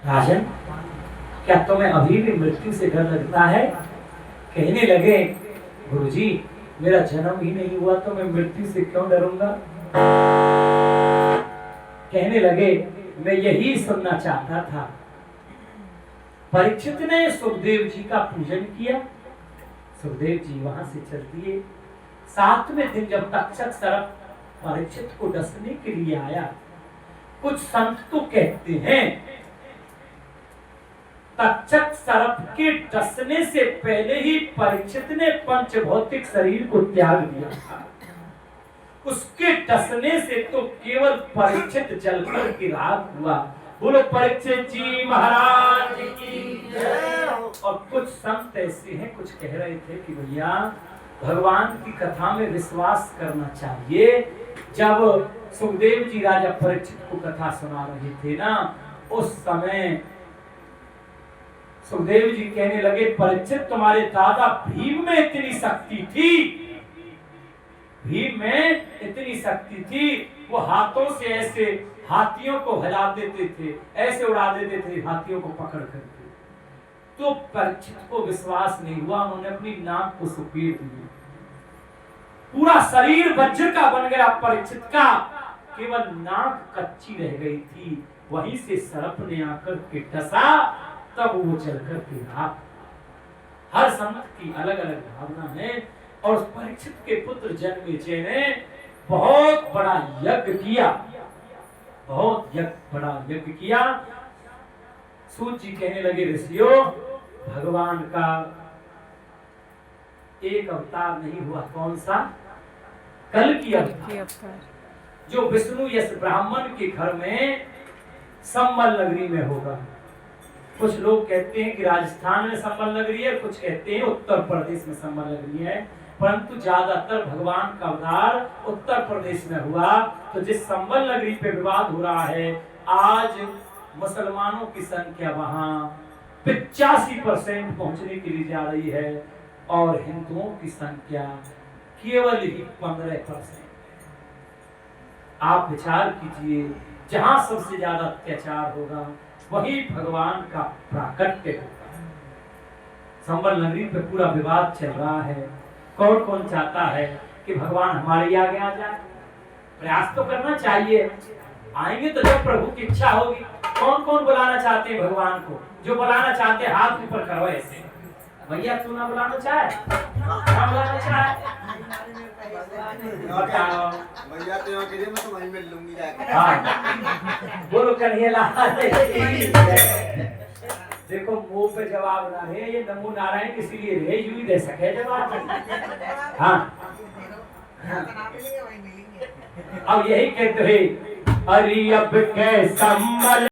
राजन, क्या तुम्हें अभी भी मृत्यु से डर लगता है? कहने लगे, गुरुजी, मेरा जन्म ही नहीं हुआ तो मैं मृत्यु से क्यों डरूंगा? कहने लगे, मैं यही सुनना चाहता था। परीक्षित ने सुखदेव जी का पूजन किया। सुखदेव जी वहां से चल दिए। 7वें दिन जब तक्षक सर्प परीक्षित को डसने के लिए आया, कुछ संत तो कहते हैं तक्षक सर्प के डसने से पहले ही परीक्षित ने पंचभौतिक शरीर को त्याग दिया था। उसके डसने से तो केवल परीक्षित जलकर की राख हुआ। बोलो परीक्षित जी महाराज की जय। और कुछ संत ऐसे हैं, कुछ कह रहे थे कि भैया भगवान की कथा में विश्वास करना चाहिए। जब सुखदेव जी राजा परीक्षित को कथा सुना रहे थे ना, उस समय सुखदेव जी कहने लगे, परीक्षित तुम्हारे दादा भीम में इतनी शक्ति थी, भीम में इतनी शक्ति थी, वो हाथों से ऐसे हाथियों को हिला देते थे, ऐसे उड़ा देते थे हाथियों को पकड़ करके। तो परीक्षित को विश्वास नहीं हुआ, उन्होंने अपनी नाक को सुपेट दी। पूरा शरीर वज्र का बन गया परीक्षित का, केवल नाक कच्ची रह गई थी। वहीं से सर्प ने आकर के डसा, तब वो चलकर के रहा। हर संत की अलग अलग भावना है। और उस परीक्षित के पुत्र जन्मेजय ने बहुत बड़ा यज्ञ किया, बहुत बड़ा यज्ञ किया। सूत जी कहने लगे, ऋषियों, भगवान का एक अवतार नहीं हुआ, कौन सा? कल की अवतार, जो विष्णु यश ब्राह्मण के घर में संबल नगरी में होगा। कुछ लोग कहते हैं कि राजस्थान में संबल नगरी है, कुछ कहते हैं उत्तर प्रदेश में संबल नगरी है, परंतु ज्यादातर भगवान का अवतार उत्तर प्रदेश में हुआ। तो जिस संबल नगरी पे विवाद हो रहा है, आज मुसलमानों की संख्या वहां 85% पहुंचने के लिए जा रही है और हिंदुओं की संख्या केवल ही 15%। आप विचार कीजिए, जहां सबसे ज्यादा अत्याचार होगा वही भगवान का प्राकट्य होगा। संबल नगरी पे पूरा विवाद चल रहा है। कौन कौन चाहता है कि भगवान हमारे आगे आ जाए? प्रयास तो करना चाहिए। आएंगे तो जब प्रभु की इच्छा होगी। कौन कौन बुलाना चाहते हैं भगवान को? जो बुलाना चाहते हैं हाथ ऊपर करो ऐसे। भैया तू ना बुलाना चाहे? ना बुलाना चाहे? बताओ भैया तो यहाँ के लिए मैं तो वहीं मिल लूंगी जाके। हाँ, बोलो कन्हैया लाल। देखो मुंह पे जवाब ना रहे, ये नमो नारायण इसीलिए रहे, यूं ही दे सके जवाब। हाँ, अब यही कहते हैं, अरे अब के संबल